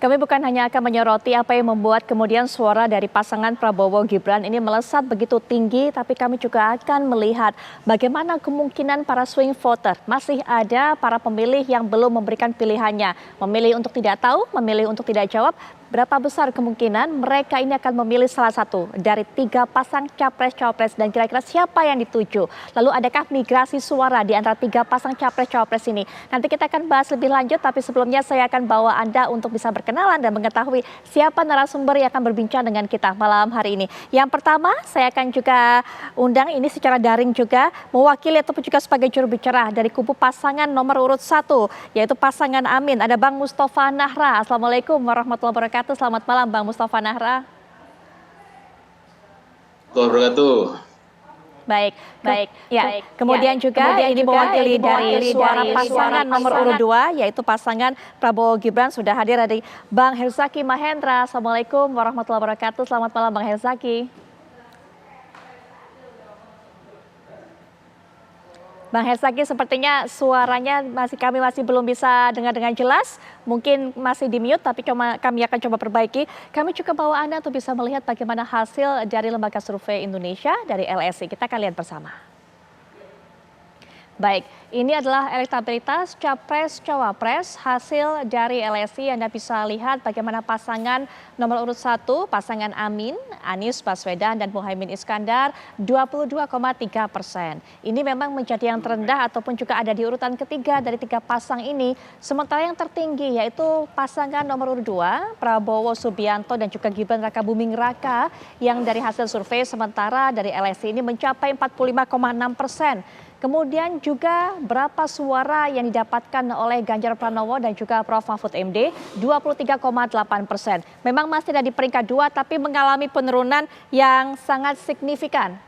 Kami bukan hanya akan menyoroti apa yang membuat kemudian suara dari pasangan Prabowo Gibran ini melesat begitu tinggi, tapi kami juga akan melihat bagaimana kemungkinan para swing voter. Masih ada para pemilih yang belum memberikan pilihannya, memilih untuk tidak tahu, memilih untuk tidak jawab. Berapa besar kemungkinan mereka ini akan memilih salah satu dari 3 pasang capres-cawapres, dan kira-kira siapa yang dituju? Lalu adakah migrasi suara di antara 3 pasang capres-cawapres ini? Nanti kita akan bahas lebih lanjut, tapi sebelumnya saya akan bawa Anda untuk bisa berkenalan dan mengetahui siapa narasumber yang akan berbincang dengan kita malam hari ini. Yang pertama, saya akan juga undang ini secara daring juga, mewakili ataupun juga sebagai juru bicara dari kubu pasangan nomor urut 1, yaitu pasangan Amin. Ada Bang Mustafa Nahra. Assalamualaikum warahmatullahi wabarakatuh. Selamat malam Bang Mustafa Nahra. Wabarakatuh. Baik. Ya. Kemudian juga ini mewakili dari suara pasangan nomor urut 2, yaitu pasangan Prabowo Gibran, sudah hadir dari Bang Herzaki Mahendra. Assalamualaikum warahmatullahi wabarakatuh. Selamat malam Bang Herzaki. Bang Herzaki, sepertinya suaranya kami masih belum bisa dengar dengan jelas. Mungkin masih di mute, tapi kami akan coba perbaiki. Kami juga bawa Anda untuk bisa melihat bagaimana hasil dari Lembaga Survei Indonesia dari LSI. Kita akan lihat bersama. Baik, ini adalah elektabilitas Capres-Cawapres hasil dari LSI. Anda bisa lihat bagaimana pasangan nomor urut 1, pasangan Amin, Anies Baswedan dan Muhaimin Iskandar 22,3%. Ini memang menjadi yang terendah ataupun juga ada di urutan ketiga dari 3 pasang ini. Sementara yang tertinggi yaitu pasangan nomor urut 2, Prabowo Subianto dan juga Gibran Rakabuming Raka, yang dari hasil survei sementara dari LSI ini mencapai 45,6%. Kemudian juga berapa suara yang didapatkan oleh Ganjar Pranowo dan juga Prof. Mahfud MD, 23,8%. Memang masih ada di peringkat 2, tapi mengalami penurunan yang sangat signifikan.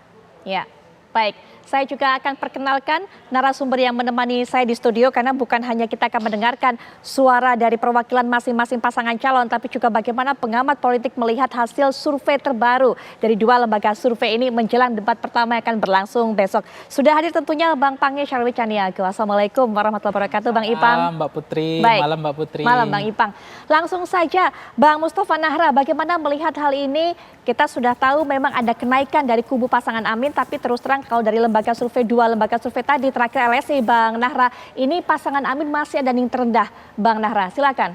Ya, baik. Saya juga akan perkenalkan narasumber yang menemani saya di studio, karena bukan hanya kita akan mendengarkan suara dari perwakilan masing-masing pasangan calon, tapi juga bagaimana pengamat politik melihat hasil survei terbaru dari 2 lembaga survei ini menjelang debat pertama yang akan berlangsung besok. Sudah hadir tentunya Bang Pange Syarwi Caniago. Assalamualaikum warahmatullahi wabarakatuh Bang Ipang. Malam Mbak Putri. Baik. Malam Mbak Putri. Malam Bang Ipang. Langsung saja Bang Mustafa Nahra, bagaimana melihat hal ini? Kita sudah tahu memang ada kenaikan dari kubu pasangan Amin, tapi terus terang kalau dari lembaga survei, 2 lembaga survei tadi terakhir LSI, Bang Nahra, ini pasangan Amin masih ada yang terendah. Bang Nahra, silakan.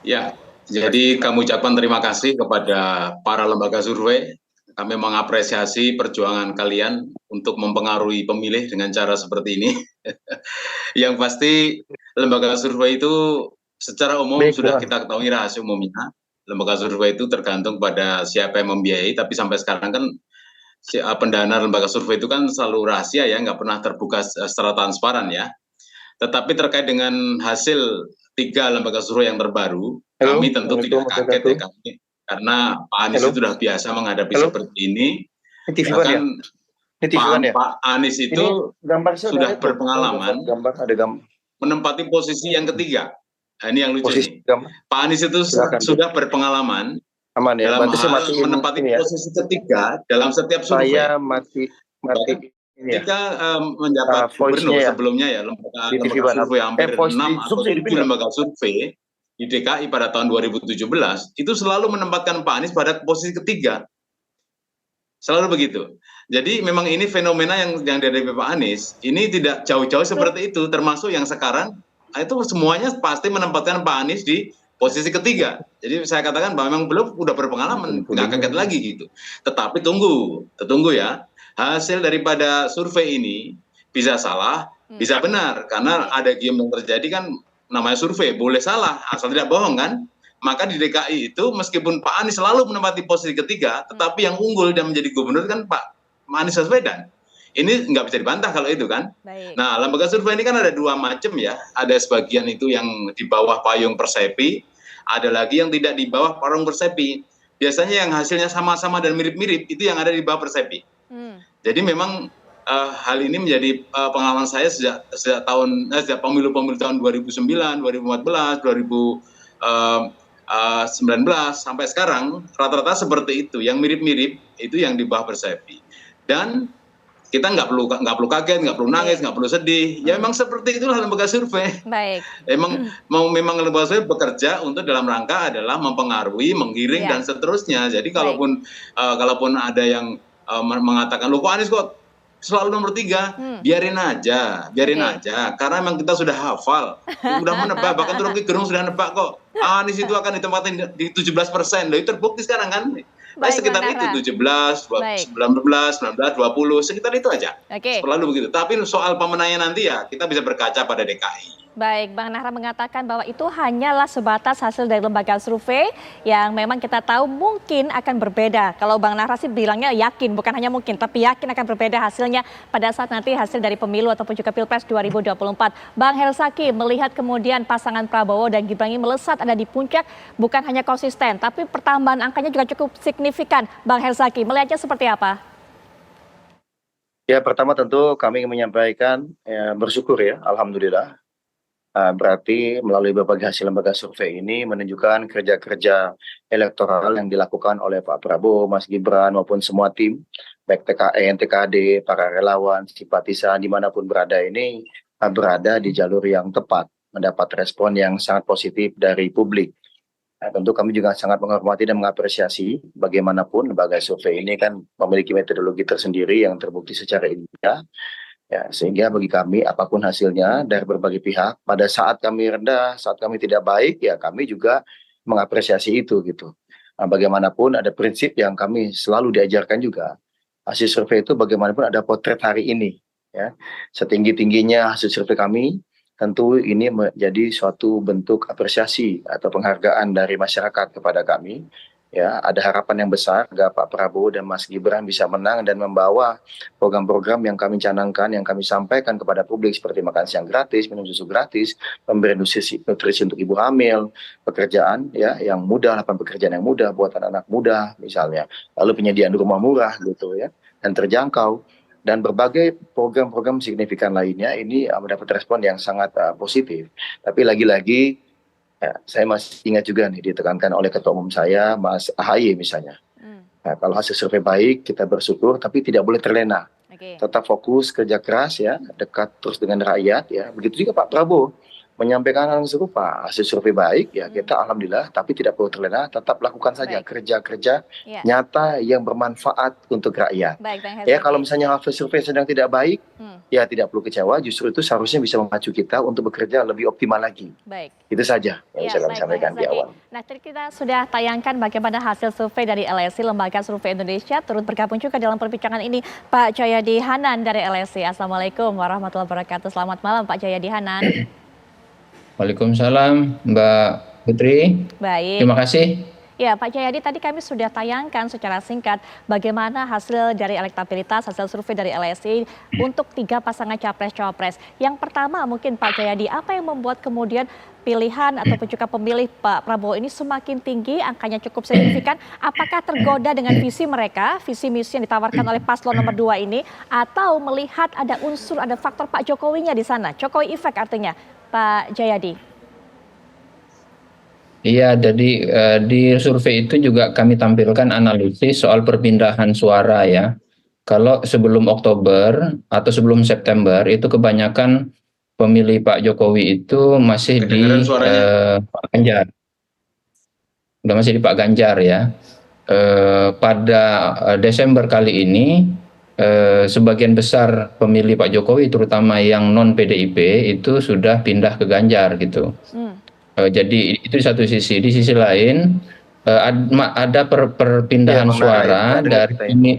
Ya, jadi kami ucapkan terima kasih kepada para lembaga survei. Kami mengapresiasi perjuangan kalian untuk mempengaruhi pemilih dengan cara seperti ini. Yang pasti lembaga survei itu secara umum sudah kita ketahui rahasia umumnya. Lembaga survei itu tergantung pada siapa yang membiayai, tapi sampai sekarang kan pendana lembaga survei itu kan selalu rahasia ya, nggak pernah terbuka secara transparan ya. Tetapi terkait dengan hasil 3 lembaga survei yang terbaru, kami tentu tidak kaget ya, karena Pak Anies itu sudah biasa menghadapi seperti ini. Bahkan Pak Anies itu sudah berpengalaman menempati posisi yang ketiga. Nah, ini yang lucu nih. Pak Anies itu sudah berpengalaman dalam hal menempati posisi ketiga dalam setiap survei. Jika menjabat gubernur sebelumnya ya, lembaga survei hampir 6 atau 7 lembaga survei di DKI pada tahun 2017 itu selalu menempatkan Pak Anies pada posisi ketiga. Selalu begitu. Jadi memang ini fenomena yang dihadapi Pak Anies ini tidak jauh-jauh seperti itu, termasuk yang sekarang itu semuanya pasti menempatkan Pak Anies di posisi ketiga. Jadi saya katakan bahwa memang belum udah berpengalaman, nggak kaget lagi gitu. Tetapi tunggu ya, hasil daripada survei ini bisa salah, bisa benar, karena ada game yang terjadi kan, namanya survei, boleh salah asal tidak bohong kan. Maka di DKI itu meskipun Pak Anies selalu menempati posisi ketiga, tetapi yang unggul dan menjadi gubernur kan Pak Anies Baswedan. Ini nggak bisa dibantah kalau itu kan. Baik. Nah, lembaga survei ini kan ada 2 macam ya. Ada sebagian itu yang di bawah payung Persepi, ada lagi yang tidak di bawah payung Persepi. Biasanya yang hasilnya sama-sama dan mirip-mirip itu yang ada di bawah Persepi. Jadi memang hal ini menjadi pengalaman saya sejak pemilu-pemilu tahun 2009, 2014, 2019 sampai sekarang rata-rata seperti itu. Yang mirip-mirip itu yang di bawah Persepi. Dan kita nggak perlu kaget, nggak perlu nangis, nggak perlu sedih. Ya memang seperti itulah lembaga survei. Baik. Memang lembaga survei bekerja untuk dalam rangka adalah mempengaruhi, menggiring dan seterusnya. Jadi kalaupun ada yang mengatakan, loh kok Anies kok selalu nomor 3, biarin aja. Karena memang kita sudah hafal, sudah menebak, bahkan Rocky Gerung sudah nebak kok. Anies itu akan ditempatin di 17%. Loh, itu terbukti sekarang kan. Sekitar itu 17, 19, 20, sekitar itu aja. Selalu begitu. Tapi soal pemenangnya nanti ya kita bisa berkaca pada DKI. Baik, Bang Nahra mengatakan bahwa itu hanyalah sebatas hasil dari lembaga survei yang memang kita tahu mungkin akan berbeda. Kalau Bang Nahra sih bilangnya yakin, bukan hanya mungkin, tapi yakin akan berbeda hasilnya pada saat nanti hasil dari pemilu ataupun juga Pilpres 2024. Bang Hersaki melihat kemudian pasangan Prabowo dan Gibran ini melesat ada di puncak, bukan hanya konsisten, tapi pertambahan angkanya juga cukup signifikan. Bang Hersaki, melihatnya seperti apa? Ya, pertama tentu kami ingin menyampaikan bersyukur ya, alhamdulillah. Berarti melalui berbagai hasil lembaga survei ini menunjukkan kerja-kerja elektoral yang dilakukan oleh Pak Prabowo, Mas Gibran maupun semua tim, baik TKN, TKD, para relawan, simpatisan dimanapun berada ini berada di jalur yang tepat, mendapat respon yang sangat positif dari publik. Nah, tentu kami juga sangat menghormati dan mengapresiasi bagaimanapun lembaga survei ini kan memiliki metodologi tersendiri yang terbukti secara ilmiah. Ya, sehingga bagi kami apapun hasilnya dari berbagai pihak, pada saat kami rendah, saat kami tidak baik, ya kami juga mengapresiasi itu gitu. Nah, bagaimanapun ada prinsip yang kami selalu diajarkan juga. Hasil survei itu bagaimanapun ada potret hari ini. Ya, setinggi-tingginya hasil survei kami, tentu ini menjadi suatu bentuk apresiasi atau penghargaan dari masyarakat kepada kami. Ya, ada harapan yang besar agar Pak Prabowo dan Mas Gibran bisa menang dan membawa program-program yang kami canangkan, yang kami sampaikan kepada publik seperti makan siang gratis, minum susu gratis, pemberian nutrisi untuk ibu hamil, pekerjaan ya yang mudah, lapangan pekerjaan yang mudah buat anak-anak muda misalnya, lalu penyediaan rumah murah gitu ya dan terjangkau. Dan berbagai program-program signifikan lainnya ini mendapat respon yang sangat positif. Tapi lagi-lagi ya, saya masih ingat juga nih ditekankan oleh Ketua Umum saya, Mas AHY misalnya. Nah, kalau hasil survei baik, kita bersyukur, tapi tidak boleh terlena. Tetap fokus, kerja keras ya, dekat terus dengan rakyat ya. Begitu juga Pak Prabowo menyampaikan hal yang serupa. Hasil survei baik ya, kita alhamdulillah, tapi tidak perlu terlena, tetap lakukan saja kerja-kerja nyata yang bermanfaat untuk rakyat. Ya, kalau misalnya hasil survei sedang tidak baik, ya tidak perlu kecewa, justru itu seharusnya bisa memacu kita untuk bekerja lebih optimal lagi. Itu saja yang bisa kami sampaikan di awal. Nah, tadi kita sudah tayangkan bagaimana hasil survei dari LSI, Lembaga Survei Indonesia, turut bergabung juga dalam perbincangan ini Pak Jayadi Hanan dari LSI. Assalamualaikum warahmatullahi wabarakatuh. Selamat malam Pak Jayadi Hanan. Waalaikumsalam Mbak Putri. Baik. Terima kasih. Ya Pak Jayadi, tadi kami sudah tayangkan secara singkat bagaimana hasil dari elektabilitas, hasil survei dari LSI untuk 3 pasangan Capres-Cawapres. Yang pertama mungkin Pak Jayadi, apa yang membuat kemudian pilihan ataupun juga pemilih Pak Prabowo ini semakin tinggi, angkanya cukup signifikan? Apakah tergoda dengan visi mereka, visi misi yang ditawarkan oleh paslon nomor 2 ini, atau melihat ada unsur, ada faktor Pak Jokowinya di sana, Jokowi effect artinya, Pak Jayadi? Iya, jadi di survei itu juga kami tampilkan analisis soal perpindahan suara ya. Kalau sebelum Oktober atau sebelum September itu kebanyakan pemilih Pak Jokowi itu masih di Pak Ganjar. Udah masih di Pak Ganjar ya. Pada Desember kali ini sebagian besar pemilih Pak Jokowi terutama yang non PDIP itu sudah pindah ke Ganjar gitu. Jadi itu di satu sisi. Di sisi lain ada perpindahan suara dari ini.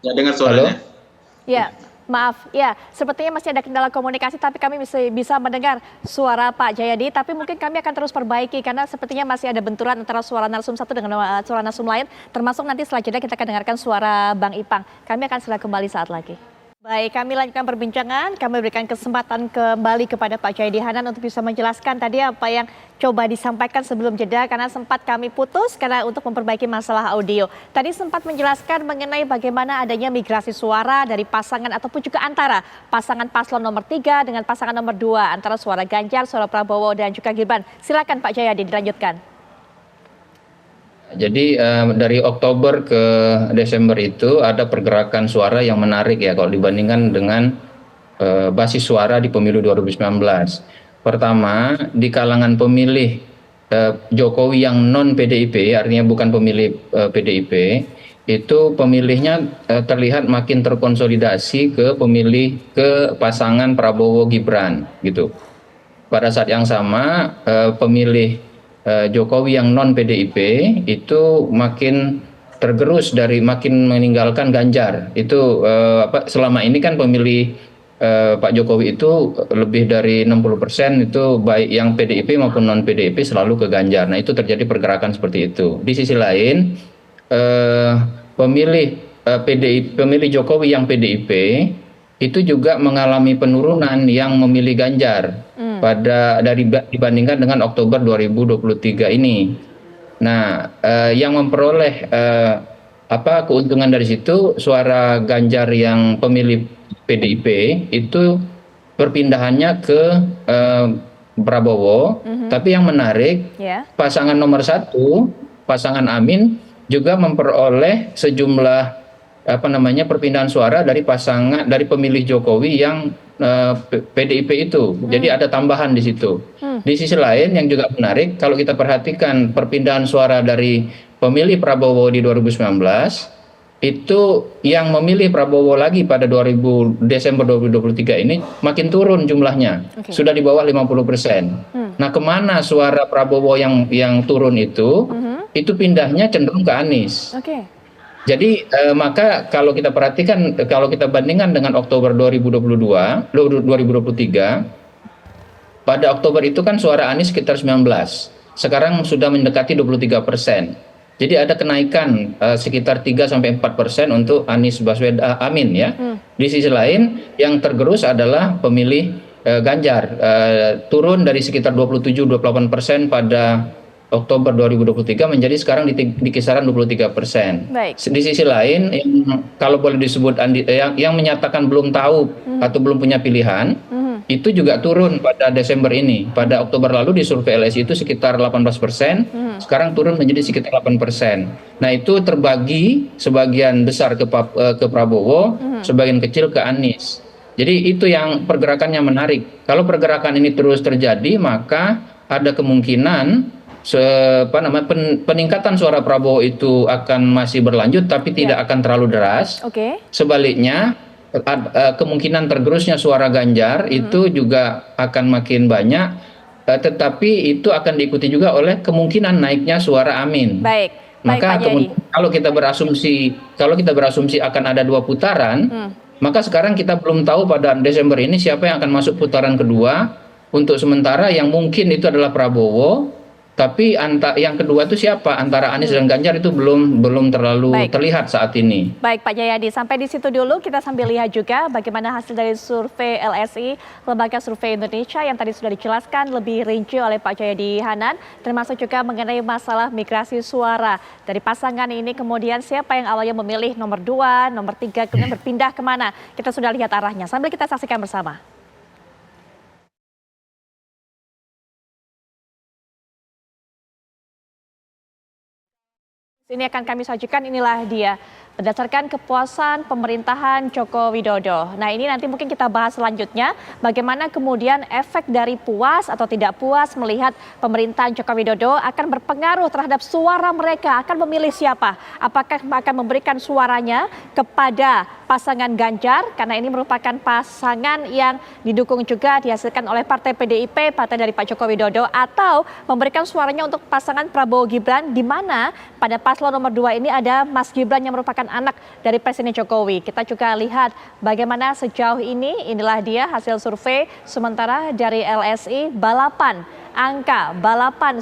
Ya, dengar suaranya. Halo? Ya, maaf. Ya, sepertinya masih ada kendala komunikasi, tapi kami bisa mendengar suara Pak Jayadi. Tapi mungkin kami akan terus perbaiki karena sepertinya masih ada benturan antara suara narsum satu dengan suara narsum lain. Termasuk nanti setelah jeda kita akan dengarkan suara Bang Ipang. Kami akan segera kembali saat lagi. Baik, kami lanjutkan perbincangan. Kami berikan kesempatan kembali kepada Pak Jayadi Hanan untuk bisa menjelaskan tadi apa yang coba disampaikan sebelum jeda karena sempat kami putus karena untuk memperbaiki masalah audio. Tadi sempat menjelaskan mengenai bagaimana adanya migrasi suara dari pasangan ataupun juga antara pasangan paslon nomor 3 dengan pasangan nomor 2 antara suara Ganjar, suara Prabowo dan juga Gibran. Silakan Pak Jayadi dilanjutkan. Jadi dari Oktober ke Desember itu ada pergerakan suara yang menarik ya kalau dibandingkan dengan basis suara di pemilu 2019. Pertama, di kalangan pemilih Jokowi yang non PDIP, artinya bukan pemilih PDIP, itu pemilihnya terlihat makin terkonsolidasi ke pasangan Prabowo Gibran gitu. Pada saat yang sama pemilih Jokowi yang non PDIP itu makin tergerus makin meninggalkan Ganjar. Itu selama ini kan pemilih Pak Jokowi itu lebih dari 60% itu baik yang PDIP maupun non PDIP selalu ke Ganjar. Nah, itu terjadi pergerakan seperti itu. Di sisi lain pemilih Jokowi yang PDIP itu juga mengalami penurunan yang memilih Ganjar dibandingkan dengan Oktober 2023 ini. Nah, yang memperoleh keuntungan dari situ suara Ganjar yang pemilih PDIP itu perpindahannya ke Prabowo. Tapi yang menarik, pasangan nomor 1, pasangan Amin juga memperoleh sejumlah perpindahan suara dari pemilih Jokowi yang PDIP itu. Jadi ada tambahan di situ. Di sisi lain yang juga menarik, kalau kita perhatikan perpindahan suara dari pemilih Prabowo di 2019, itu yang memilih Prabowo lagi pada Desember 2023 ini makin turun jumlahnya. Sudah di bawah 50%. Nah, kemana suara Prabowo yang turun itu pindahnya cenderung ke Anies. Jadi maka kalau kita perhatikan, kalau kita bandingkan dengan Oktober 2023, pada Oktober itu kan suara Anies sekitar 19, sekarang sudah mendekati 23%. Jadi ada kenaikan sekitar 3-4% untuk Anies Baswedan Amin ya. Di sisi lain yang tergerus adalah pemilih Ganjar, turun dari sekitar 27-28% pada Oktober 2023 menjadi sekarang di kisaran 23%. Di sisi lain, kalau boleh disebut yang menyatakan belum tahu atau belum punya pilihan, itu juga turun pada Desember ini. Pada Oktober lalu di survei LSI itu sekitar 18%, sekarang turun menjadi sekitar 8%. Nah, itu terbagi sebagian besar ke Prabowo, sebagian kecil ke Anies. Jadi itu yang pergerakannya menarik. Kalau pergerakan ini terus terjadi, maka ada kemungkinan peningkatan suara Prabowo itu akan masih berlanjut tapi tidak akan terlalu deras. Sebaliknya kemungkinan tergerusnya suara Ganjar itu juga akan makin banyak, tetapi itu akan diikuti juga oleh kemungkinan naiknya suara Amin. Maka kalau kita berasumsi akan ada 2 putaran, maka sekarang kita belum tahu pada Desember ini siapa yang akan masuk putaran kedua. Untuk sementara yang mungkin itu adalah Prabowo. Tapi yang kedua itu siapa? Antara Anies dan Ganjar itu belum terlalu terlihat saat ini. Baik Pak Jayadi, sampai di situ dulu kita sambil lihat juga bagaimana hasil dari survei LSI, Lembaga Survei Indonesia yang tadi sudah dijelaskan lebih rinci oleh Pak Jayadi Hanan, termasuk juga mengenai masalah migrasi suara dari pasangan ini, kemudian siapa yang awalnya memilih nomor 2, nomor 3, kemudian berpindah kemana. Kita sudah lihat arahnya, sambil kita saksikan bersama. Ini akan kami sajikan, inilah dia berdasarkan kepuasan pemerintahan Joko Widodo. Nah, ini nanti mungkin kita bahas selanjutnya bagaimana kemudian efek dari puas atau tidak puas melihat pemerintahan Joko Widodo akan berpengaruh terhadap suara mereka, akan memilih siapa. Apakah akan memberikan suaranya kepada pasangan Ganjar karena ini merupakan pasangan yang didukung juga dihasilkan oleh Partai PDIP, partai dari Pak Joko Widodo, atau memberikan suaranya untuk pasangan Prabowo Gibran, di mana pada paslon nomor 2 ini ada Mas Gibran yang merupakan anak dari Presiden Jokowi. Kita juga lihat bagaimana sejauh ini, inilah dia hasil survei sementara dari LSI, balapan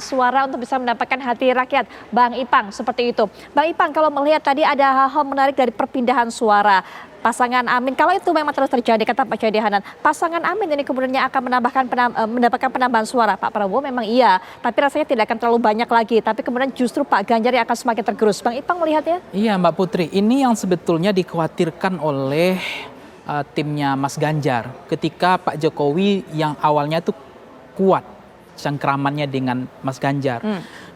suara untuk bisa mendapatkan hati rakyat. Bang Ipang, seperti itu. Bang Ipang, kalau melihat tadi ada hal-hal menarik dari perpindahan suara pasangan Amin, kalau itu memang terus terjadi, kata Pak Jayadi Hanan, pasangan Amin ini kemudian akan mendapatkan penambahan suara. Pak Prabowo memang iya, tapi rasanya tidak akan terlalu banyak lagi. Tapi kemudian justru Pak Ganjar yang akan semakin tergerus. Bang Ipang melihatnya? Iya Mbak Putri, ini yang sebetulnya dikhawatirkan oleh timnya Mas Ganjar. Ketika Pak Jokowi yang awalnya itu kuat cengkramannya dengan Mas Ganjar.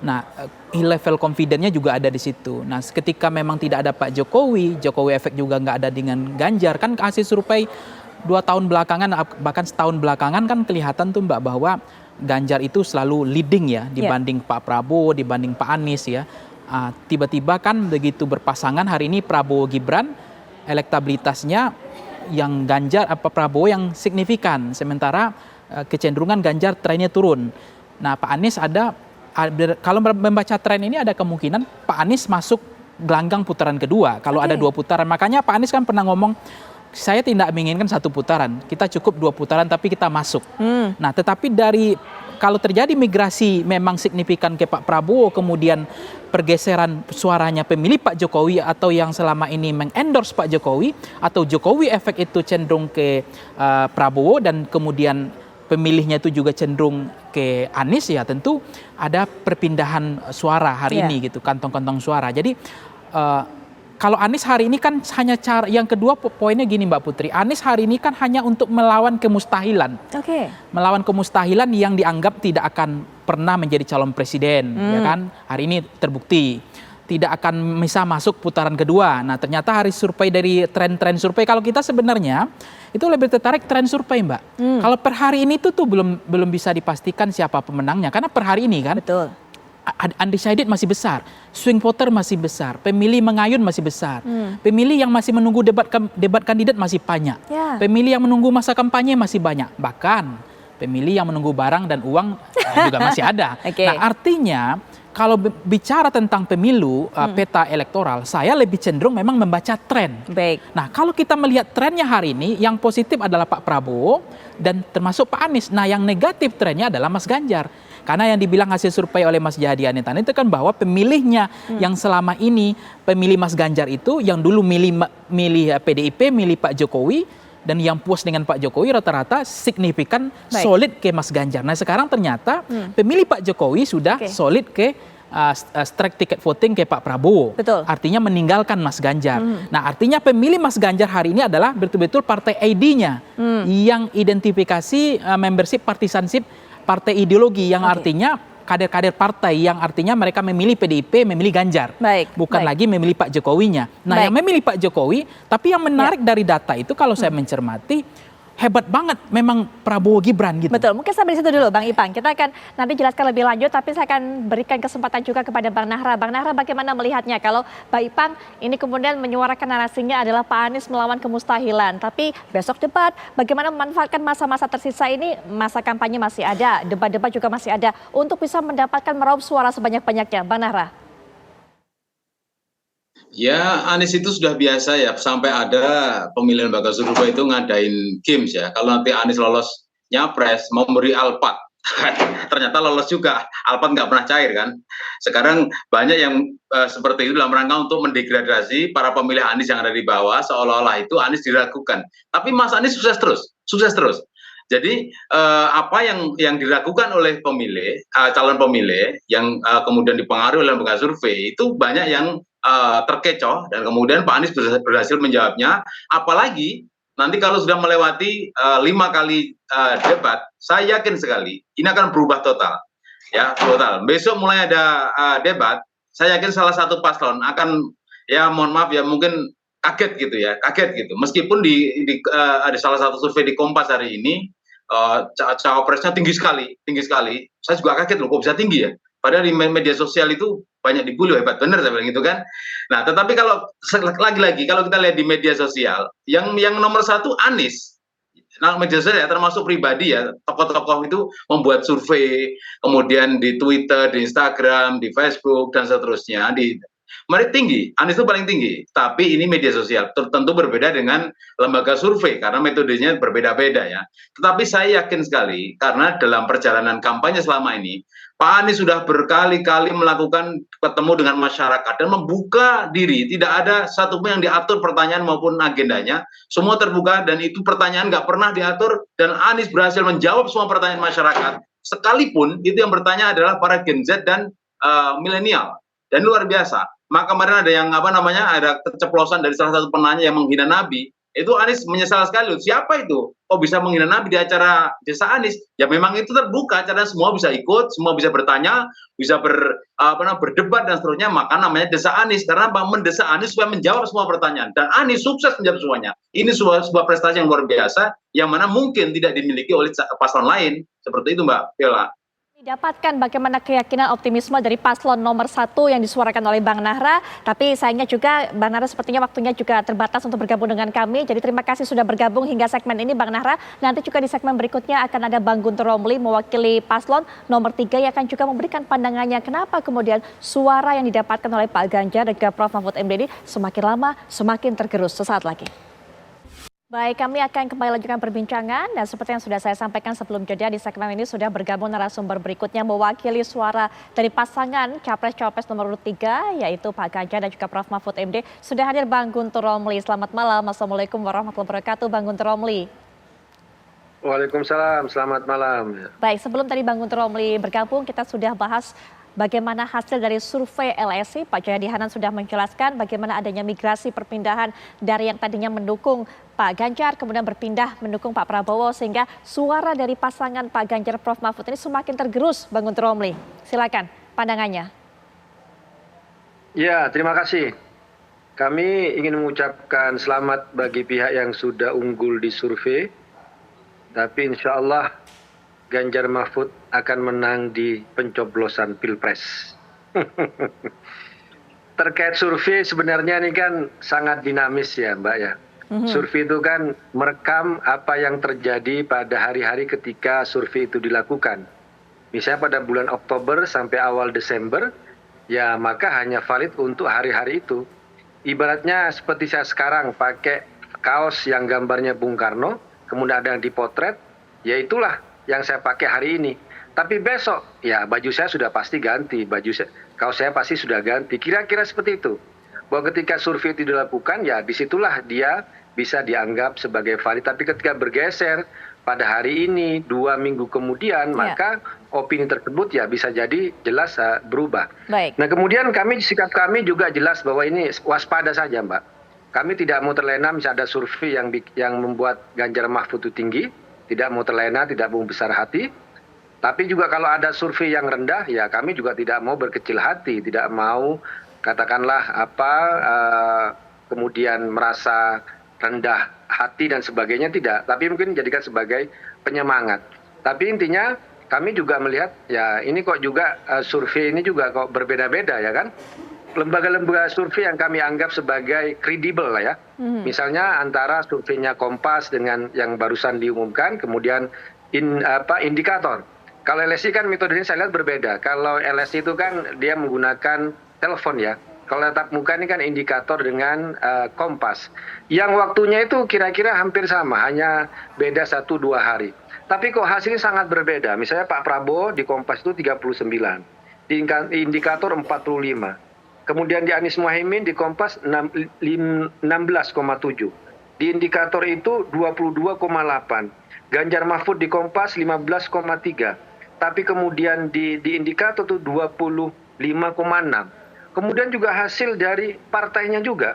Nah, level confidence-nya juga ada di situ. Nah, ketika memang tidak ada Pak Jokowi, Jokowi efek juga nggak ada dengan Ganjar, kan hasil survei 2 tahun belakangan, bahkan setahun belakangan kan kelihatan tuh Mbak bahwa Ganjar itu selalu leading ya dibanding Pak Prabowo, dibanding Pak Anies ya. Tiba-tiba kan begitu berpasangan hari ini Prabowo Gibran, elektabilitasnya yang Ganjar Prabowo yang signifikan, sementara kecenderungan Ganjar trennya turun. Nah, Pak Anies kalau membaca tren ini ada kemungkinan Pak Anies masuk gelanggang putaran kedua kalau ada 2 putaran. Makanya Pak Anies kan pernah ngomong, saya tidak menginginkan 1 putaran, kita cukup 2 putaran tapi kita masuk. Nah, tetapi kalau terjadi migrasi memang signifikan ke Pak Prabowo, kemudian pergeseran suaranya pemilih Pak Jokowi atau yang selama ini mengendorse Pak Jokowi, atau Jokowi efek itu cenderung ke Prabowo dan kemudian pemilihnya itu juga cenderung ke Anies, ya tentu ada perpindahan suara hari ini gitu, kantong-kantong suara. Jadi kalau Anies hari ini kan hanya cara, yang kedua poinnya gini Mbak Putri, Anies hari ini kan hanya untuk melawan kemustahilan. Melawan kemustahilan yang dianggap tidak akan pernah menjadi calon presiden, ya kan? Hari ini terbukti tidak akan bisa masuk putaran kedua. Nah, ternyata hari survei dari tren survei, kalau kita sebenarnya itu lebih tertarik tren survei, Mbak. Kalau per hari ini tuh belum bisa dipastikan siapa pemenangnya, karena per hari ini kan undecided masih besar, swing voter masih besar, pemilih mengayun masih besar, pemilih yang masih menunggu debat kandidat masih banyak, pemilih yang menunggu masa kampanye masih banyak, bahkan pemilih yang menunggu barang dan uang juga masih ada. Nah, artinya kalau bicara tentang pemilu, peta elektoral, saya lebih cenderung memang membaca tren. Nah, kalau kita melihat trennya hari ini, yang positif adalah Pak Prabowo dan termasuk Pak Anies. Nah, yang negatif trennya adalah Mas Ganjar. Karena yang dibilang hasil survei oleh Mas Jayadi Hanan itu kan bahwa pemilihnya yang selama ini pemilih Mas Ganjar itu yang dulu milih PDIP, milih Pak Jokowi, dan yang puas dengan Pak Jokowi rata-rata signifikan solid ke Mas Ganjar. Nah, sekarang ternyata pemilih Pak Jokowi sudah solid ke strike ticket voting ke Pak Prabowo. Artinya meninggalkan Mas Ganjar. Nah, artinya pemilih Mas Ganjar hari ini adalah betul-betul partai ID-nya yang identifikasi membership partisanship partai ideologi, yang artinya kader-kader partai, yang artinya mereka memilih PDIP, memilih Ganjar, bukan lagi memilih Pak Jokowinya. Nah, yang memilih Pak Jokowi, tapi yang menarik dari data itu kalau saya mencermati, hebat banget memang Prabowo Gibran gitu. Betul, mungkin sampai di situ dulu Bang Ipang. Kita akan nanti jelaskan lebih lanjut, tapi saya akan berikan kesempatan juga kepada Bang Nahra. Bang Nahra, bagaimana melihatnya kalau Bang Ipang ini kemudian menyuarakan narasinya adalah Pak Anies melawan kemustahilan, tapi besok debat, bagaimana memanfaatkan masa-masa tersisa ini, masa kampanye masih ada, debat-debat juga masih ada, untuk bisa mendapatkan meraup suara sebanyak-banyaknya. Bang Nahra. Ya, Anies itu sudah biasa ya, sampai ada pemilihan lembaga survei itu ngadain games ya. Kalau nanti Anies lolos nyapres, mau beri Alphard, ternyata lolos juga, Alphard nggak pernah cair kan. Sekarang banyak yang seperti itu dalam rangka untuk mendegradasi para pemilih Anies yang ada di bawah, seolah-olah itu Anies diragukan. Tapi Mas Anies sukses terus. Jadi apa yang diragukan oleh pemilih, calon pemilih yang kemudian dipengaruhi oleh lembaga survei itu banyak yang terkecoh, dan kemudian Pak Anies berhasil menjawabnya. Apalagi nanti kalau sudah melewati 5 kali debat, saya yakin sekali ini akan berubah total. Ya, total. Besok mulai ada debat, saya yakin salah satu paslon akan, ya mohon maaf ya, mungkin kaget gitu. Meskipun ada salah satu survei di Kompas hari ini, cawapresnya tinggi sekali. Saya juga kaget loh, kok bisa tinggi ya. Padahal di media sosial itu banyak dibully, hebat bener saya bilang gitu kan. Nah, tetapi kalau lagi-lagi kalau kita lihat di media sosial, yang nomor 1 Anies. Nah, media sosial ya, termasuk pribadi ya, tokoh-tokoh itu membuat survei, kemudian di Twitter, di Instagram, di Facebook dan seterusnya, mereka tinggi, Anies itu paling tinggi. Tapi ini media sosial, tentu berbeda dengan lembaga survei karena metodenya berbeda-beda ya. Tetapi saya yakin sekali karena dalam perjalanan kampanye selama ini, Pak Anies sudah berkali-kali melakukan ketemu dengan masyarakat dan membuka diri. Tidak ada satupun yang diatur pertanyaan maupun agendanya. Semua terbuka dan itu pertanyaan nggak pernah diatur, dan Anies berhasil menjawab semua pertanyaan masyarakat. Sekalipun itu yang bertanya adalah para Gen Z dan milenial. Dan luar biasa. Maka kemarin ada yang ada keceplosan dari salah satu penanya yang menghina Nabi. Itu Anies menyesal sekali. Siapa itu? Oh, bisa menghina Nabi di acara desa Anies? Ya memang itu terbuka, karena semua bisa ikut, semua bisa bertanya, bisa berdebat dan seterusnya. Maka namanya desa Anies, karena mendesak Anies supaya menjawab semua pertanyaan. Dan Anies sukses menjawab semuanya. Ini sebuah prestasi yang luar biasa, yang mana mungkin tidak dimiliki oleh paslon lain. Seperti itu, Mbak Viola. Dapatkan bagaimana keyakinan optimisme dari paslon nomor 1 yang disuarakan oleh Bang Nahra, tapi sayangnya juga Bang Nahra sepertinya waktunya juga terbatas untuk bergabung dengan kami. Jadi terima kasih sudah bergabung hingga segmen ini Bang Nahra. Nanti juga di segmen berikutnya akan ada Bang Guntur Romli mewakili paslon nomor 3 yang akan juga memberikan pandangannya kenapa kemudian suara yang didapatkan oleh Pak Ganjar dan juga Prof Mahfud MD ini semakin lama semakin tergerus. Sesaat lagi. Baik, kami akan kembali lanjutkan perbincangan dan seperti yang sudah saya sampaikan sebelum jeda di segmen ini sudah bergabung narasumber berikutnya mewakili suara dari pasangan Capres-Cawapres nomor urut 3 yaitu Pak Ganjar dan juga Prof Mahfud MD. Sudah hadir Bang Guntur Romli. Selamat malam. Assalamualaikum warahmatullahi wabarakatuh Bang Guntur Romli. Waalaikumsalam, selamat malam. Baik, sebelum tadi Bang Guntur Romli bergabung kita sudah bahas bagaimana hasil dari survei LSI. Pak Jayadi Hanan sudah menjelaskan bagaimana adanya migrasi perpindahan dari yang tadinya mendukung Pak Ganjar kemudian berpindah mendukung Pak Prabowo sehingga suara dari pasangan Pak Ganjar Prof Mahfud ini semakin tergerus. Bang Guntur Romli, silakan pandangannya. Ya, terima kasih. Kami ingin mengucapkan selamat bagi pihak yang sudah unggul di survei. Tapi insya Allah Ganjar Mahfud akan menang di pencoblosan Pilpres. Terkait survei sebenarnya ini kan sangat dinamis ya Mbak ya. Survei itu kan merekam apa yang terjadi pada hari-hari ketika survei itu dilakukan. Misalnya pada bulan Oktober sampai awal Desember, ya maka hanya valid untuk hari-hari itu. Ibaratnya seperti saya sekarang pakai kaos yang gambarnya Bung Karno, kemudian ada yang dipotret, ya itulah yang saya pakai hari ini. Tapi besok, ya baju saya sudah pasti ganti, kaos saya pasti sudah ganti. Kira-kira seperti itu. Bahwa ketika survei itu dilakukan, ya disitulah dia bisa dianggap sebagai valid. Tapi ketika bergeser pada hari ini, 2 minggu kemudian, maka opini tersebut ya bisa jadi jelas berubah. Baik. Nah kemudian sikap kami juga jelas bahwa ini waspada saja Mbak. Kami tidak mau terlena misalnya ada survei yang membuat Ganjar Mahfud itu tinggi, tidak mau terlena, tidak mau besar hati. Tapi juga kalau ada survei yang rendah, ya kami juga tidak mau berkecil hati, tidak mau katakanlah kemudian merasa rendah hati dan sebagainya, tidak. Tapi mungkin jadikan sebagai penyemangat. Tapi intinya kami juga melihat, ya ini kok juga survei ini juga kok berbeda-beda ya kan. Lembaga-lembaga survei yang kami anggap sebagai kredibel lah ya. Misalnya antara surveinya Kompas dengan yang barusan diumumkan, kemudian indikator. Kalau LSI kan metodenya saya lihat berbeda. Kalau LSI itu kan dia menggunakan telepon ya. Kalau tatap muka ini kan indikator dengan Kompas. Yang waktunya itu kira-kira hampir sama, hanya beda 1-2 hari. Tapi kok hasilnya sangat berbeda. Misalnya Pak Prabowo di Kompas itu 39, di indikator 45. Kemudian di Anies Muhaimin di Kompas 16,7. Di indikator itu 22,8. Ganjar Mahfud di Kompas 15,3. Tapi kemudian di indikator itu 25,6. Kemudian juga hasil dari partainya juga.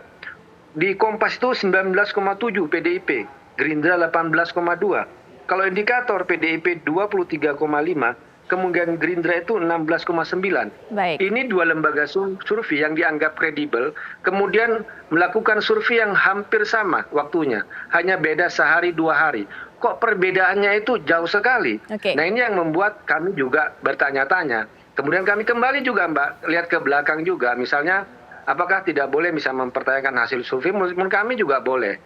Di Kompas itu 19,7 PDIP, Gerindra 18,2. Kalau indikator PDIP 23,5, kemudian Gerindra itu 16,9. Baik. Ini 2 lembaga survei yang dianggap kredibel, kemudian melakukan survei yang hampir sama waktunya, hanya beda sehari 2 hari. Kok perbedaannya itu jauh sekali? Nah ini yang membuat kami juga bertanya-tanya. Kemudian kami kembali juga Mbak, lihat ke belakang juga, misalnya apakah tidak boleh misalnya mempertanyakan hasil survei? Menurut kami juga boleh.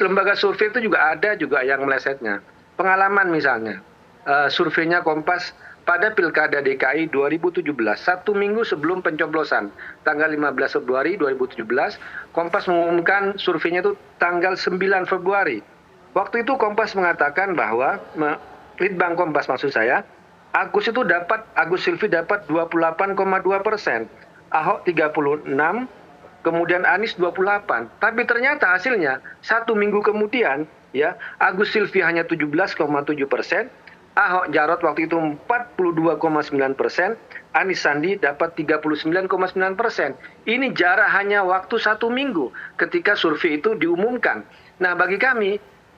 Lembaga survei itu juga ada juga yang melesetnya. Pengalaman misalnya, surveinya Kompas pada Pilkada DKI 2017, 1 minggu sebelum pencoblosan, tanggal 15 Februari 2017, Kompas mengumumkan surveinya itu tanggal 9 Februari. Waktu itu Kompas mengatakan bahwa, Litbang Kompas maksud saya, Agus Silvi dapat 28,2%, Ahok 36%, kemudian Anies 28%. Tapi ternyata hasilnya 1 minggu kemudian, ya Agus Silvi hanya 17,7%, Ahok Jarot waktu itu 42,9%, Anies Sandi dapat 39,9%. Ini jarak hanya waktu 1 minggu ketika survei itu diumumkan. Nah, bagi kami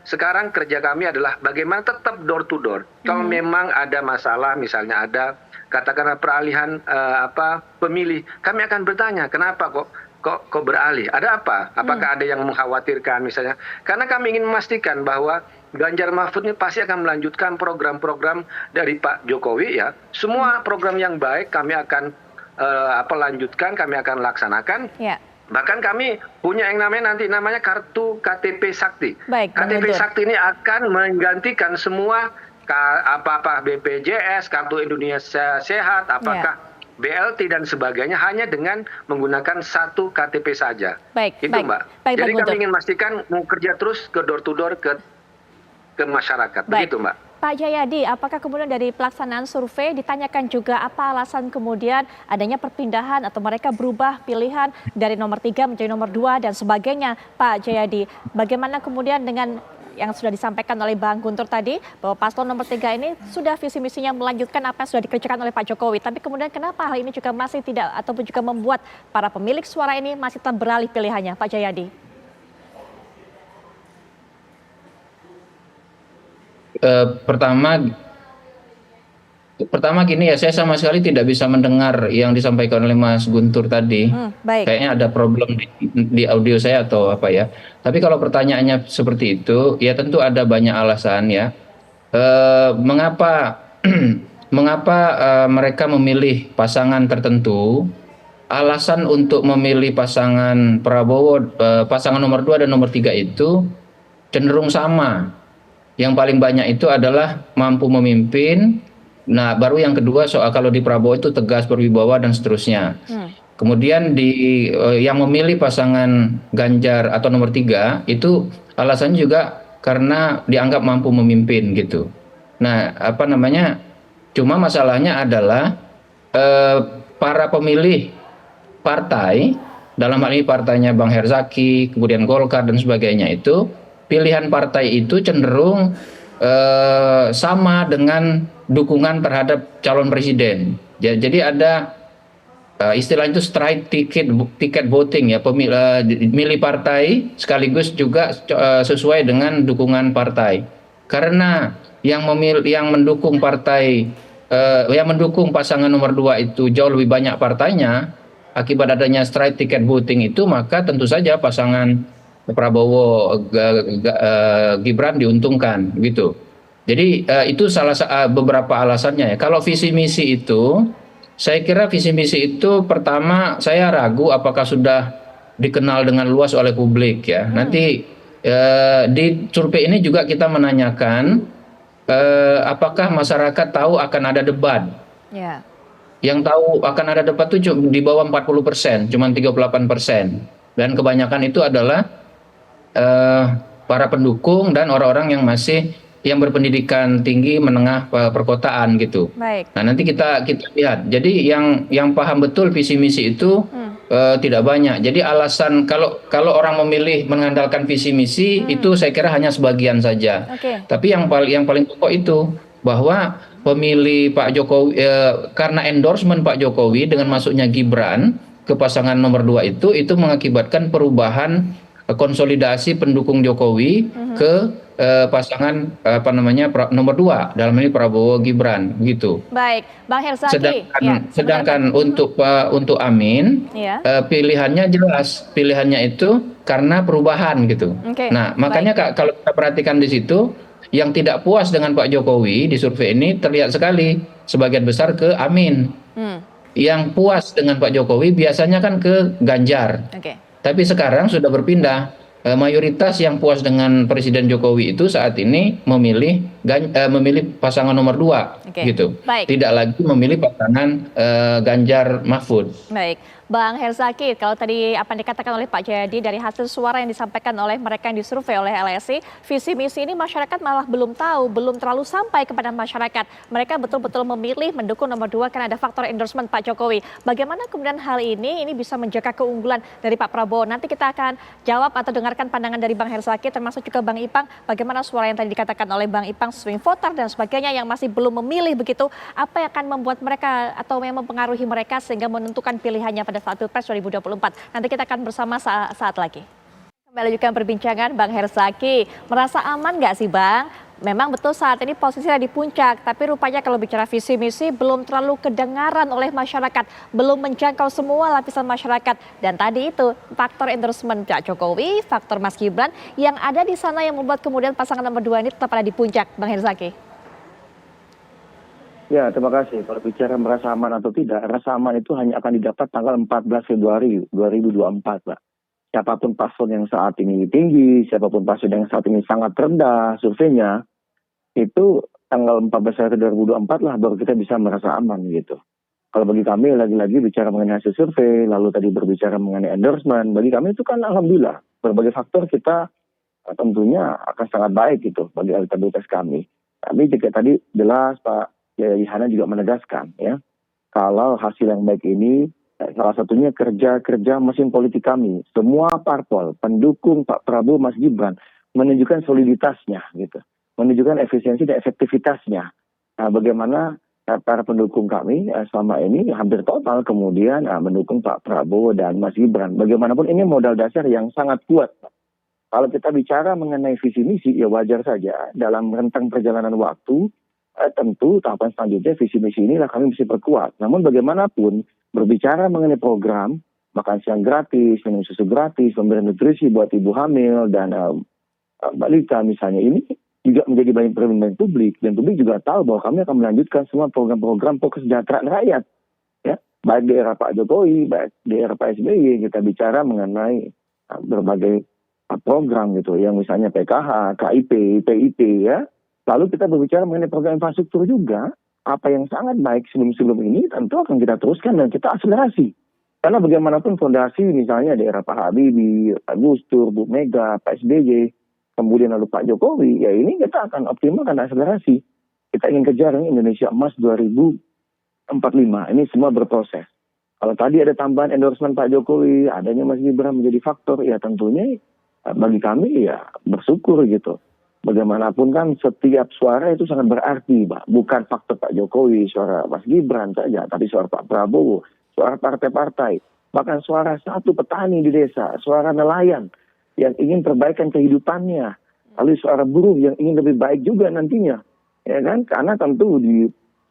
sekarang kerja kami adalah bagaimana tetap door to door. Kalau memang ada masalah, misalnya ada katakanlah peralihan pemilih, kami akan bertanya kenapa kok beralih? Ada apa? Apakah ada yang mengkhawatirkan misalnya? Karena kami ingin memastikan bahwa Ganjar Mahfud ini pasti akan melanjutkan program-program dari Pak Jokowi ya. Semua program yang baik kami akan lanjutkan, kami akan laksanakan. Ya. Bahkan kami punya yang namanya kartu KTP Sakti. Baik, KTP Sakti ini akan menggantikan semua apa BPJS, Kartu Indonesia Sehat, apakah BLT dan sebagainya hanya dengan menggunakan satu KTP saja. Baik, itu Mbak. Baik, Jadi kami ingin memastikan mau kerja terus ke door to door ke masyarakat. Baik. Begitu Mbak. Pak Jayadi, apakah kemudian dari pelaksanaan survei ditanyakan juga apa alasan kemudian adanya perpindahan atau mereka berubah pilihan dari nomor 3 menjadi nomor 2 dan sebagainya, Pak Jayadi? Bagaimana kemudian dengan yang sudah disampaikan oleh Bang Guntur tadi, bahwa paslon nomor 3 ini sudah visi misinya melanjutkan apa yang sudah dikerjakan oleh Pak Jokowi. Tapi kemudian kenapa hal ini juga masih tidak ataupun juga membuat para pemilik suara ini masih tetap beralih pilihannya, Pak Jayadi? Pertama gini ya, saya sama sekali tidak bisa mendengar yang disampaikan oleh Mas Guntur tadi. Baik. Kayaknya ada problem di audio saya atau apa ya. Tapi kalau pertanyaannya seperti itu, ya tentu ada banyak alasan ya. Mengapa mereka memilih pasangan tertentu? Alasan untuk memilih pasangan Prabowo, pasangan nomor 2 dan nomor 3 itu cenderung sama. Yang paling banyak itu adalah mampu memimpin. Nah, baru yang kedua soal kalau di Prabowo itu tegas, berwibawa dan seterusnya. Kemudian yang memilih pasangan Ganjar atau nomor 3 itu alasannya juga karena dianggap mampu memimpin gitu. Nah, cuma masalahnya adalah para pemilih partai, dalam hal ini partainya Bang Herzaki, kemudian Golkar dan sebagainya itu, pilihan partai itu cenderung sama dengan dukungan terhadap calon presiden. Jadi ada istilah itu straight ticket voting ya, milih partai sekaligus juga sesuai dengan dukungan partai. Karena yang mendukung partai, yang mendukung pasangan nomor 2 itu jauh lebih banyak partainya, akibat adanya straight ticket voting itu, maka tentu saja pasangan Prabowo Gibran diuntungkan gitu. Jadi itu beberapa alasannya ya. Kalau visi misi itu, saya kira visi misi itu pertama saya ragu apakah sudah dikenal dengan luas oleh publik ya. Nanti di survei ini juga kita menanyakan apakah masyarakat tahu akan ada debat. Ya. Yang tahu akan ada debat itu di bawah 40%, cuma 38%. Dan kebanyakan itu adalah para pendukung dan orang-orang yang berpendidikan tinggi menengah perkotaan gitu. Baik. Nah, nanti kita lihat. Jadi yang paham betul visi misi itu tidak banyak. Jadi alasan kalau orang memilih mengandalkan visi misi itu saya kira hanya sebagian saja. Tapi yang paling pokok itu bahwa pemilih Pak Jokowi karena endorsement Pak Jokowi dengan masuknya Gibran ke pasangan nomor 2 itu mengakibatkan perubahan konsolidasi pendukung Jokowi ke pasangan nomor 2 dalam ini Prabowo Gibran gitu. Baik, Bang Herzaki. Sedangkan untuk Amin pilihannya jelas, pilihannya itu karena perubahan gitu. Nah, makanya kalau kita perhatikan di situ, yang tidak puas dengan Pak Jokowi di survei ini terlihat sekali sebagian besar ke Amin. Yang puas dengan Pak Jokowi biasanya kan ke Ganjar. Tapi sekarang sudah berpindah. Mayoritas yang puas dengan Presiden Jokowi itu saat ini memilih pasangan nomor 2 gitu. Baik. Tidak lagi memilih pasangan Ganjar Mahfud. Baik. Bang Herzaki, kalau tadi apa yang dikatakan oleh Pak Jayadi dari hasil suara yang disampaikan oleh mereka yang disurvei oleh LSI, visi misi ini masyarakat malah belum tahu, belum terlalu sampai kepada masyarakat. Mereka betul-betul memilih mendukung nomor 2 karena ada faktor endorsement Pak Jokowi. Bagaimana kemudian hal ini bisa menjaga keunggulan dari Pak Prabowo? Nanti kita akan jawab atau dengarkan pandangan dari Bang Herzaki, termasuk juga Bang Ipang, bagaimana suara yang tadi dikatakan oleh Bang Ipang, swing voter dan sebagainya yang masih belum memilih begitu, apa yang akan membuat mereka atau yang mempengaruhi mereka sehingga menentukan pilihannya pada saat Pilpres 2024. Nanti kita akan bersama saat lagi. Melanjutkan perbincangan, Bang Herzaki, merasa aman nggak sih Bang? Memang betul saat ini posisinya di puncak, tapi rupanya kalau bicara visi misi belum terlalu kedengaran oleh masyarakat, belum menjangkau semua lapisan masyarakat. Dan tadi itu faktor endorsement Pak Jokowi, faktor Mas Gibran yang ada di sana yang membuat kemudian pasangan nomor 2 ini tetap ada di puncak, Bang Herzaki. Ya, terima kasih. Kalau bicara merasa aman atau tidak, rasa aman itu hanya akan didapat tanggal 14 Februari 2024, Pak. Siapapun paslon yang saat ini tinggi, siapapun paslon yang saat ini sangat rendah surveinya, itu tanggal 14 Februari 2024 lah baru kita bisa merasa aman gitu. Kalau bagi kami lagi-lagi bicara mengenai hasil survei, lalu tadi berbicara mengenai endorsement, bagi kami itu kan alhamdulillah berbagai faktor kita tentunya akan sangat baik gitu bagi elektabilitas kami. Tapi jika tadi jelas Pak Yahya juga menegaskan ya, kalau hasil yang baik ini salah satunya kerja mesin politik kami, semua parpol pendukung Pak Prabowo, Mas Gibran menunjukkan soliditasnya gitu, menunjukkan efisiensi dan efektivitasnya. Nah, bagaimana para pendukung kami selama ini hampir total kemudian mendukung Pak Prabowo dan Mas Gibran. Bagaimanapun ini modal dasar yang sangat kuat. Kalau kita bicara mengenai visi misi, ya wajar saja dalam rentang perjalanan waktu. Tentu tahapan selanjutnya visi misi inilah kami mesti perkuat. Namun bagaimanapun berbicara mengenai program makan siang gratis, minum susu gratis, pemberian nutrisi buat ibu hamil dan balita misalnya, ini juga menjadi banyak perhatian publik, dan publik juga tahu bahwa kami akan melanjutkan semua program-program kesejahteraan rakyat, ya baik di era Pak Jokowi, baik di era Pak SBY. Kita bicara mengenai berbagai program gitu, yang misalnya PKH, KIP, PIP ya. Lalu kita berbicara mengenai program infrastruktur juga, apa yang sangat baik sebelum ini tentu akan kita teruskan dan kita akselerasi. Karena bagaimanapun fondasi misalnya di era Pak Habibie, Pak Gus Dur, Bu Mega, Pak SBY, kemudian lalu Pak Jokowi, ya ini kita akan optimalkan akselerasi. Kita ingin kejar Indonesia Emas 2045, ini semua berproses. Kalau tadi ada tambahan endorsement Pak Jokowi, adanya Mas Gibran menjadi faktor, ya tentunya bagi kami ya bersyukur gitu. Bagaimanapun kan setiap suara itu sangat berarti, Pak. Bukan faktor Pak Jokowi, suara Mas Gibran saja, tapi suara Pak Prabowo, suara partai-partai, bahkan suara satu petani di desa, suara nelayan yang ingin perbaikan kehidupannya, lalu suara buruh yang ingin lebih baik juga nantinya, ya kan? Karena tentu di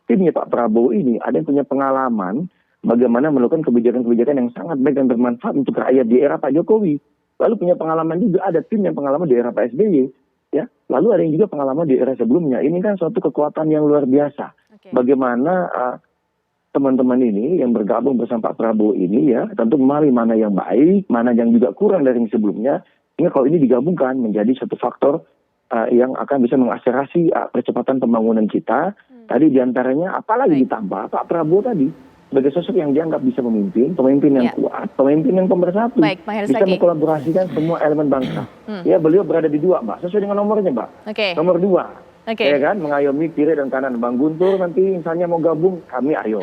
timnya Pak Prabowo ini ada yang punya pengalaman bagaimana melakukan kebijakan-kebijakan yang sangat baik dan bermanfaat untuk rakyat di era Pak Jokowi. Lalu punya pengalaman juga ada tim yang pengalaman di era Pak SBY. Ya, lalu ada yang juga pengalaman di era sebelumnya. Ini kan suatu kekuatan yang luar biasa. Okay. Bagaimana teman-teman ini yang bergabung bersama Pak Prabowo ini ya, tentu memahami mana yang baik, mana yang juga kurang dari yang sebelumnya. Sehingga kalau ini digabungkan menjadi satu faktor yang akan bisa mengakselerasi percepatan pembangunan kita. Tadi diantaranya apalagi ditambah Pak Prabowo tadi sebagai sosok yang dianggap bisa memimpin, pemimpin yang kuat, pemimpin yang pemersatu, bisa mengkolaborasikan semua elemen bangsa. Ya, beliau berada di 2, Mbak, sesuai dengan nomornya, Mbak. Nomor 2, ya kan, mengayomi kiri dan kanan. Bang Guntur nanti misalnya mau gabung, kami ayo.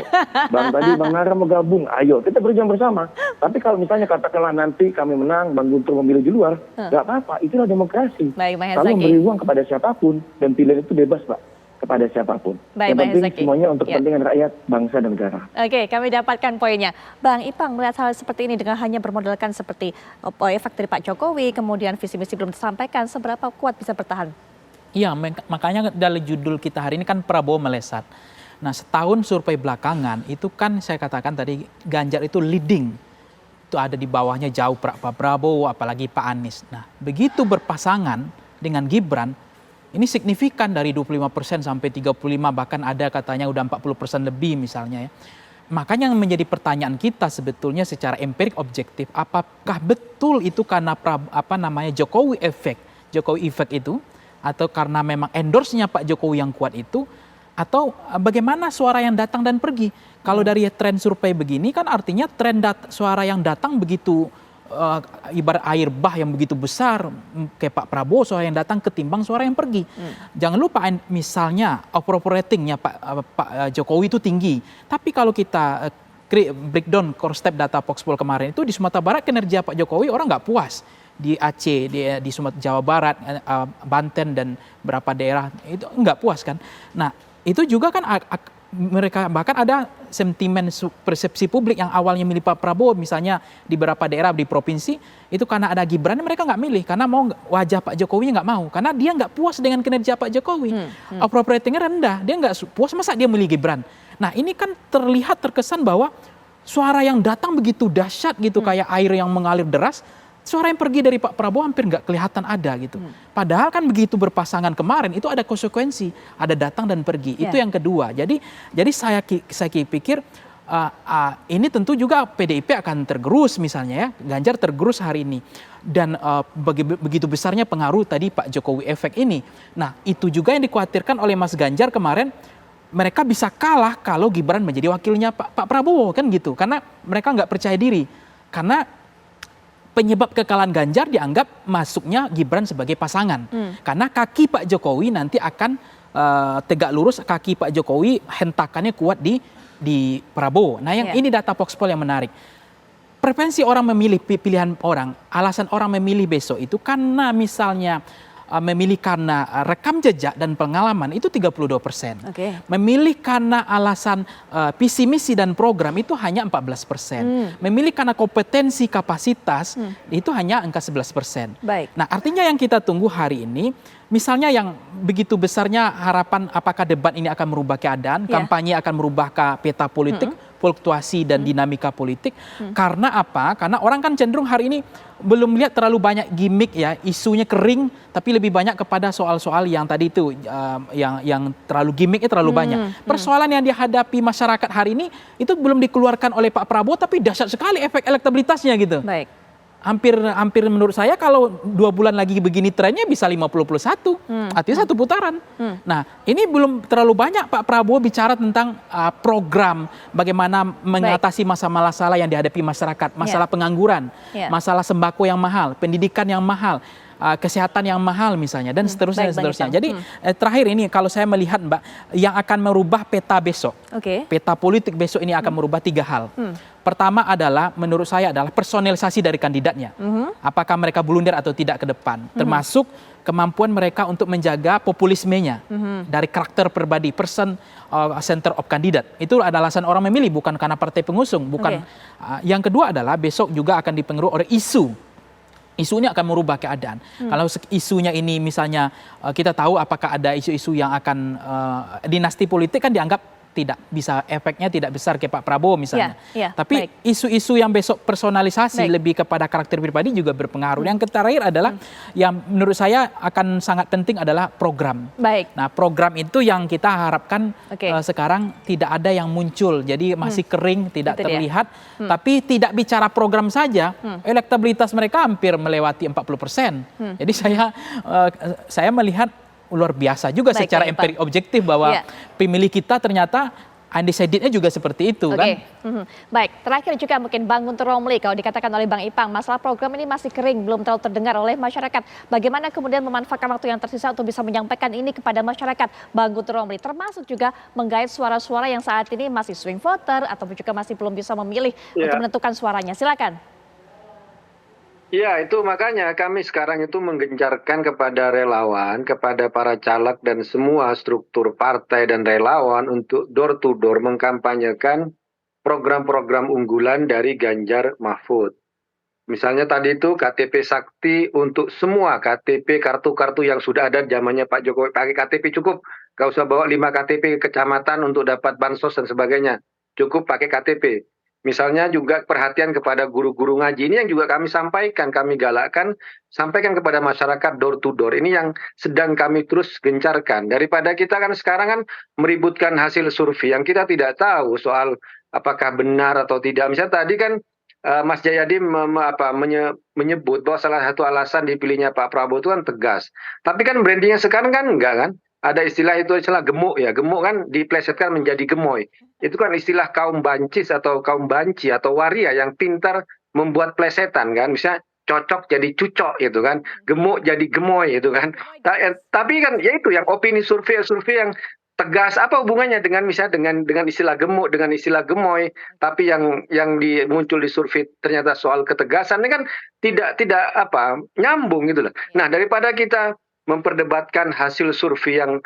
Bang Nara mau gabung, ayo. Kita berjuang bersama. Tapi kalau misalnya katakanlah nanti kami menang, Bang Guntur memilih di luar, nggak apa-apa, itulah demokrasi. Kalau memberi ruang kepada siapapun, dan pilihan itu bebas, Pak, kepada siapapun. Yang penting semuanya untuk kepentingan rakyat, bangsa, dan negara. Oke, kami dapatkan poinnya. Bang Ipang melihat hal seperti ini dengan hanya bermodalkan seperti efek dari Pak Jokowi, kemudian visi misi belum disampaikan, seberapa kuat bisa bertahan? Iya, makanya dalam judul kita hari ini kan Prabowo melesat. Nah, setahun survei belakangan itu kan saya katakan tadi Ganjar itu leading. Itu ada di bawahnya jauh Pak Prabowo, apalagi Pak Anies. Nah, begitu berpasangan dengan Gibran, ini signifikan dari 25% sampai 35%, bahkan ada katanya udah 40% lebih misalnya ya. Makanya yang menjadi pertanyaan kita sebetulnya secara empirik objektif, apakah betul itu karena Jokowi efek itu, atau karena memang endorse-nya Pak Jokowi yang kuat itu, atau bagaimana suara yang datang dan pergi? Kalau dari tren survei begini kan artinya tren suara yang datang begitu ibarat air bah yang begitu besar kayak Pak Prabowo, suara yang datang ketimbang suara yang pergi. Jangan lupa misalnya approval ratingnya Pak Jokowi itu tinggi, tapi kalau kita breakdown core step data Voxpol kemarin itu di Sumatera Barat kinerja Pak Jokowi orang nggak puas, di Aceh, di Sumatera Jawa Barat, Banten dan beberapa daerah itu nggak puas kan. Nah itu juga kan mereka bahkan ada sentimen persepsi publik yang awalnya milih Pak Prabowo misalnya di beberapa daerah di provinsi itu karena ada Gibran mereka nggak milih karena mau wajah Pak Jokowi nggak mau karena dia nggak puas dengan kinerja Pak Jokowi, approval ratingnya rendah, dia nggak puas masa dia milih Gibran. Nah ini kan terlihat terkesan bahwa suara yang datang begitu dahsyat gitu kayak air yang mengalir deras. Suara yang pergi dari Pak Prabowo hampir nggak kelihatan ada gitu. Padahal kan begitu berpasangan kemarin itu ada konsekuensi, ada datang dan pergi. Itu yang kedua. Jadi saya pikir ini tentu juga PDIP akan tergerus misalnya ya, Ganjar tergerus hari ini. Dan begitu besarnya pengaruh tadi Pak Jokowi efek ini. Nah itu juga yang dikhawatirkan oleh Mas Ganjar kemarin. Mereka bisa kalah kalau Gibran menjadi wakilnya Pak Prabowo kan gitu. Karena mereka nggak percaya diri. Karena penyebab kekalahan Ganjar dianggap masuknya Gibran sebagai pasangan. Karena kaki Pak Jokowi nanti akan tegak lurus, kaki Pak Jokowi hentakannya kuat di Prabowo. Nah yang ini data Voxpol yang menarik. Preferensi orang memilih pilihan orang, alasan orang memilih besok itu karena misalnya memilih karena rekam jejak dan pengalaman itu 32%. Memilih karena alasan visi misi dan program itu hanya 14%. Memilih karena kompetensi kapasitas itu hanya angka 11%. Nah, artinya yang kita tunggu hari ini misalnya yang begitu besarnya harapan apakah debat ini akan merubah keadaan, kampanye akan merubah peta politik, fluktuasi dan dinamika politik. Karena apa? Karena orang kan cenderung hari ini belum melihat terlalu banyak gimmick ya, isunya kering, tapi lebih banyak kepada soal-soal yang tadi itu yang terlalu gimmicknya terlalu banyak. Persoalan yang dihadapi masyarakat hari ini itu belum dikeluarkan oleh Pak Prabowo, tapi dahsyat sekali efek elektabilitasnya gitu. Hampir menurut saya kalau 2 bulan lagi begini trennya bisa 50+1, artinya 1 putaran. Nah ini belum terlalu banyak Pak Prabowo bicara tentang program bagaimana mengatasi masalah-masalah yang dihadapi masyarakat, masalah pengangguran, masalah sembako yang mahal, pendidikan yang mahal, kesehatan yang mahal misalnya dan seterusnya. Jadi terakhir ini kalau saya melihat Mbak yang akan merubah peta besok, peta politik besok ini akan merubah 3 hal. Pertama adalah menurut saya adalah personalisasi dari kandidatnya. Apakah mereka blunder atau tidak ke depan. Termasuk kemampuan mereka untuk menjaga populismenya dari karakter pribadi, person center of candidate. Itu adalah alasan orang memilih bukan karena partai pengusung. Yang kedua adalah besok juga akan dipengaruhi oleh isu. Isu ini akan merubah keadaan. Kalau isunya ini misalnya kita tahu apakah ada isu-isu yang akan dinasti politik kan dianggap tidak bisa efeknya tidak besar kayak Pak Prabowo misalnya. Tapi isu-isu yang besok personalisasi lebih kepada karakter pribadi juga berpengaruh. Yang terakhir adalah yang menurut saya akan sangat penting adalah program. Nah program itu yang kita harapkan sekarang tidak ada yang muncul. Jadi masih kering, tidak terlihat. Tapi tidak bicara program saja, elektabilitas mereka hampir melewati 40%. Jadi saya melihat luar biasa juga secara empirik objektif bahwa pemilih kita ternyata undecided-nya juga seperti itu kan. Baik, terakhir juga mungkin Bang Guntur Romli, kalau dikatakan oleh Bang Ipang, masalah program ini masih kering, belum terlalu terdengar oleh masyarakat. Bagaimana kemudian memanfaatkan waktu yang tersisa untuk bisa menyampaikan ini kepada masyarakat, Bang Guntur Romli, termasuk juga menggait suara-suara yang saat ini masih swing voter ataupun juga masih belum bisa memilih untuk menentukan suaranya. Silakan. Ya, itu makanya kami sekarang itu menggencarkan kepada relawan, kepada para caleg dan semua struktur partai dan relawan untuk door to door mengkampanyekan program-program unggulan dari Ganjar Mahfud. Misalnya tadi itu KTP Sakti untuk semua KTP kartu-kartu yang sudah ada zamannya Pak Jokowi, pakai KTP cukup, gak usah bawa 5 KTP kecamatan untuk dapat bansos dan sebagainya, cukup pakai KTP. Misalnya juga perhatian kepada guru-guru ngaji, ini yang juga kami sampaikan, kami galakkan, sampaikan kepada masyarakat door to door. Ini yang sedang kami terus gencarkan. Daripada kita kan sekarang kan meributkan hasil survei yang kita tidak tahu soal apakah benar atau tidak. Misalnya tadi kan Mas Jayadi menyebut bahwa salah satu alasan dipilihnya Pak Prabowo itu kan tegas. Tapi kan brandingnya sekarang kan enggak kan? Ada istilah itu istilah gemuk ya. Gemuk kan diplesetkan menjadi gemoy. Itu kan istilah kaum bancis atau kaum banci atau waria yang pintar membuat plesetan kan. Misalnya cocok jadi cucok gitu kan. Gemuk jadi gemoy gitu kan. Tapi kan ya itu yang opini survei yang tegas, apa hubungannya dengan misalnya dengan istilah gemuk, dengan istilah gemoy, tapi yang muncul di survei ternyata soal ketegasan ini kan tidak nyambung gitu loh. Nah, daripada kita memperdebatkan hasil survei yang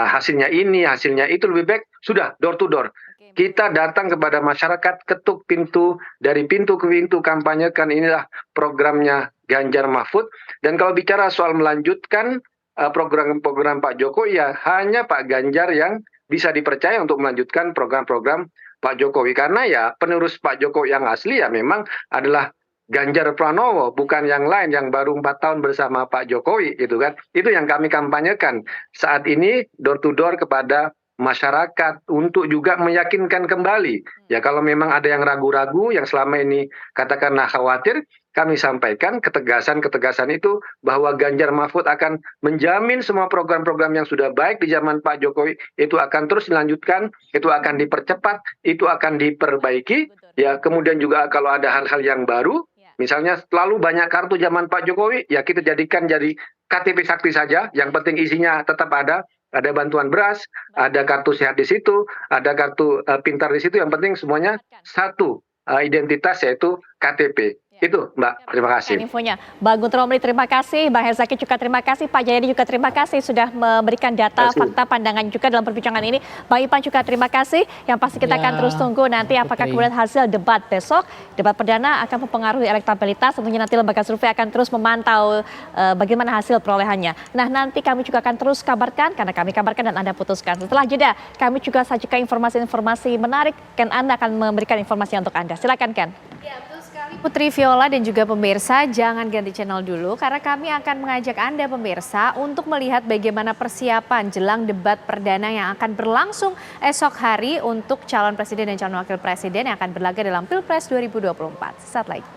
hasilnya ini, hasilnya itu, lebih baik sudah door to door. Kita datang kepada masyarakat, ketuk pintu, dari pintu ke pintu, kampanyekan inilah programnya Ganjar Mahfud. Dan kalau bicara soal melanjutkan program-program Pak Jokowi, ya hanya Pak Ganjar yang bisa dipercaya untuk melanjutkan program-program Pak Jokowi. Karena ya penerus Pak Jokowi yang asli ya memang adalah Ganjar Pranowo, bukan yang lain yang baru 4 tahun bersama Pak Jokowi, gitu kan. Itu yang kami kampanyekan saat ini, door to door kepada masyarakat untuk juga meyakinkan kembali. Ya kalau memang ada yang ragu-ragu, yang selama ini katakanlah khawatir, kami sampaikan ketegasan-ketegasan itu bahwa Ganjar Mahfud akan menjamin semua program-program yang sudah baik di zaman Pak Jokowi itu akan terus dilanjutkan, itu akan dipercepat, itu akan diperbaiki. Ya kemudian juga kalau ada hal-hal yang baru, misalnya terlalu banyak kartu zaman Pak Jokowi, ya kita jadikan jadi KTP sakti saja, yang penting isinya tetap ada bantuan beras, ada kartu sehat di situ, ada kartu pintar di situ, yang penting semuanya satu identitas yaitu KTP. Itu Mbak, terima kasih. Infonya, Bang Guntur Romli terima kasih, Bang Herzaki juga terima kasih, Pak Jayadi juga terima kasih sudah memberikan data, fakta, pandangan juga dalam perbincangan ini. Bang Ipan juga terima kasih, yang pasti kita akan terus tunggu nanti apakah kemudian hasil debat besok, debat perdana akan mempengaruhi elektabilitas, tentunya nanti lembaga survei akan terus memantau bagaimana hasil perolehannya. Nah nanti kami juga akan terus kabarkan, karena kami kabarkan dan Anda putuskan. Setelah jeda, kami juga sajikan informasi-informasi menarik, Ken Anda akan memberikan informasi untuk Anda. Silakan Ken. Ya, betul sekali Putri Viola dan juga pemirsa, jangan ganti channel dulu karena kami akan mengajak Anda pemirsa untuk melihat bagaimana persiapan jelang debat perdana yang akan berlangsung esok hari untuk calon presiden dan calon wakil presiden yang akan berlaga dalam Pilpres 2024. Sesaat lagi.